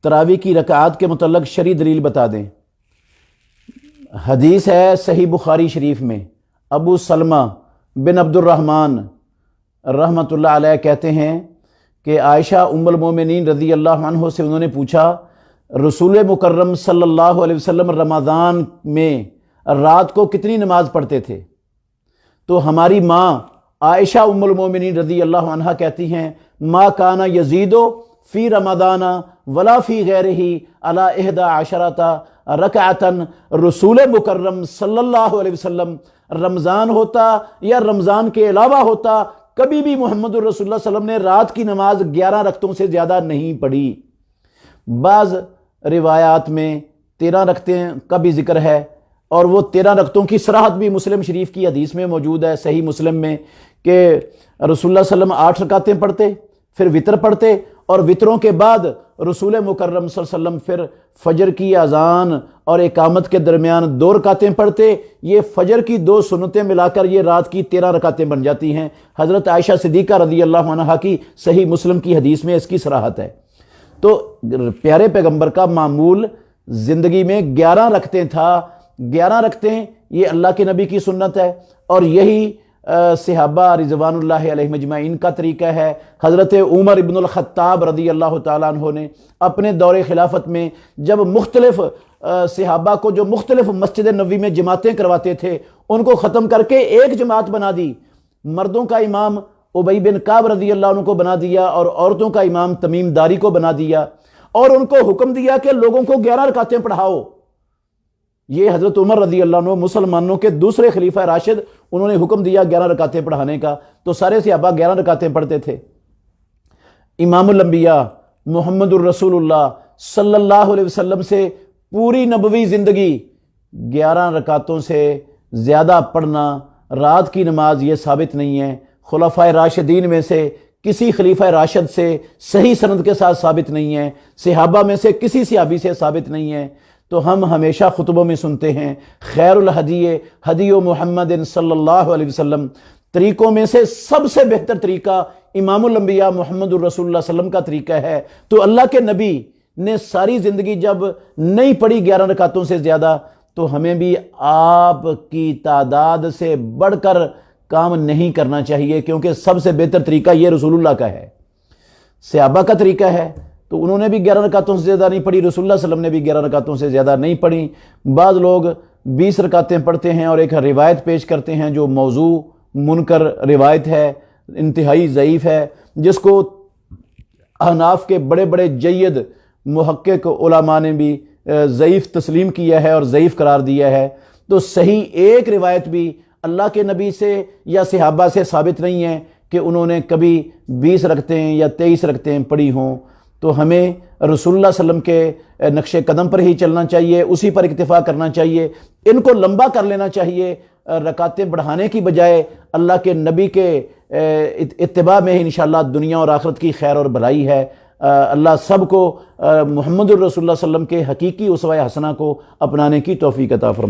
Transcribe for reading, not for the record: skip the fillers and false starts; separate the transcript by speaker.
Speaker 1: تراویح کی رکعات کے متعلق شرعی دلیل بتا دیں۔ حدیث ہے صحیح بخاری شریف میں، ابو سلمہ بن عبد الرحمن رحمۃ اللہ علیہ کہتے ہیں کہ عائشہ ام المومنین رضی اللہ عنہ سے انہوں نے پوچھا، رسول مکرم صلی اللہ علیہ وسلم رمضان میں رات کو کتنی نماز پڑھتے تھے؟ تو ہماری ماں عائشہ ام المومنین رضی اللہ عنہ کہتی ہیں، ما کان یزیدو فی رمضان ولا فی غیرہ علی 11 رکعتن، رسول مکرم صلی اللہ علیہ وسلم رمضان ہوتا یا رمضان کے علاوہ ہوتا، کبھی بھی محمد الرسول اللہ صلی اللہ علیہ وسلم نے رات کی نماز 11 رکعتوں سے زیادہ نہیں پڑھی۔ بعض روایات میں 13 رکعتیں کا بھی ذکر ہے، اور وہ 13 رکعتوں کی صراحت بھی مسلم شریف کی حدیث میں موجود ہے، صحیح مسلم میں، کہ رسول اللہ صلی اللہ علیہ وسلم 8 رکعتیں پڑھتے، پھر وطر پڑھتے، اور وطروں کے بعد رسول مکرم صلی اللہ علیہ وسلم پھر فجر کی اذان اور اقامت کے درمیان 2 رکعتیں پڑھتے۔ یہ فجر کی 2 سنتیں ملا کر یہ رات کی 13 رکعتیں بن جاتی ہیں۔ حضرت عائشہ صدیقہ رضی اللہ عنہا کی صحیح مسلم کی حدیث میں اس کی صراحت ہے۔ تو پیارے پیغمبر کا معمول زندگی میں 11 رکعتیں تھا۔ 11 رکعتیں یہ اللہ کے نبی کی سنت ہے، اور یہی صحابہ رضوان اللہ علیہ مجمعین کا طریقہ ہے۔ حضرت عمر ابن الخطاب رضی اللہ تعالیٰ عنہ نے اپنے دور خلافت میں جب مختلف صحابہ کو جو مختلف مسجد نبوی میں جماعتیں کرواتے تھے، ان کو ختم کر کے ایک جماعت بنا دی۔ مردوں کا امام ابی بن کعب رضی اللہ عنہ کو بنا دیا، اور عورتوں کا امام تمیم داری کو بنا دیا، اور ان کو حکم دیا کہ لوگوں کو 11 رکعتیں پڑھاؤ۔ یہ حضرت عمر رضی اللہ عنہ مسلمانوں کے دوسرے خلیفہ راشد، انہوں نے حکم دیا 11 رکعتیں پڑھانے کا، تو سارے صحابہ 11 رکعتیں پڑھتے تھے۔ امام الانبیاء محمد الرسول اللہ صلی اللہ علیہ وسلم سے پوری نبوی زندگی 11 رکعتوں سے زیادہ پڑھنا رات کی نماز یہ ثابت نہیں ہے۔ خلفائے راشدین میں سے کسی خلیفہ راشد سے صحیح سند کے ساتھ ثابت نہیں ہے، صحابہ میں سے کسی صحابی سے ثابت نہیں ہے۔ تو ہم ہمیشہ خطبوں میں سنتے ہیں، خیر الہدی ہدی محمد صلی اللہ علیہ وسلم، طریقوں میں سے سب سے بہتر طریقہ امام الانبیاء محمد الرسول اللہ صلی اللہ علیہ وسلم کا طریقہ ہے۔ تو اللہ کے نبی نے ساری زندگی جب نہیں پڑھی 11 رکعتوں سے زیادہ، تو ہمیں بھی آپ کی تعداد سے بڑھ کر کام نہیں کرنا چاہیے، کیونکہ سب سے بہتر طریقہ یہ رسول اللہ کا ہے، صحابہ کا طریقہ ہے۔ تو انہوں نے بھی 11 رکعتوں سے زیادہ نہیں پڑھی، رسول اللہ صلی اللہ علیہ وسلم نے بھی 11 رکعتوں سے زیادہ نہیں پڑھی۔ بعض لوگ 20 رکعتیں پڑھتے ہیں اور ایک روایت پیش کرتے ہیں جو موضوع منکر روایت ہے، انتہائی ضعیف ہے، جس کو احناف کے بڑے بڑے جید محقق علماء نے بھی ضعیف تسلیم کیا ہے اور ضعیف قرار دیا ہے۔ تو صحیح ایک روایت بھی اللہ کے نبی سے یا صحابہ سے ثابت نہیں ہے کہ انہوں نے کبھی 20 رکعتیں یا 23 رکعتیں پڑھی ہوں۔ تو ہمیں رسول اللہ صلی اللہ علیہ وسلم کے نقش قدم پر ہی چلنا چاہیے، اسی پر اکتفا کرنا چاہیے، ان کو لمبا کر لینا چاہیے، رکعتیں بڑھانے کی بجائے اللہ کے نبی کے اتباع میں ہی انشاءاللہ دنیا اور آخرت کی خیر اور بھلائی ہے۔ اللہ سب کو محمد الرسول اللہ صلی اللہ علیہ وسلم کے حقیقی اسوہ حسنہ کو اپنانے کی توفیق عطا فرمائے۔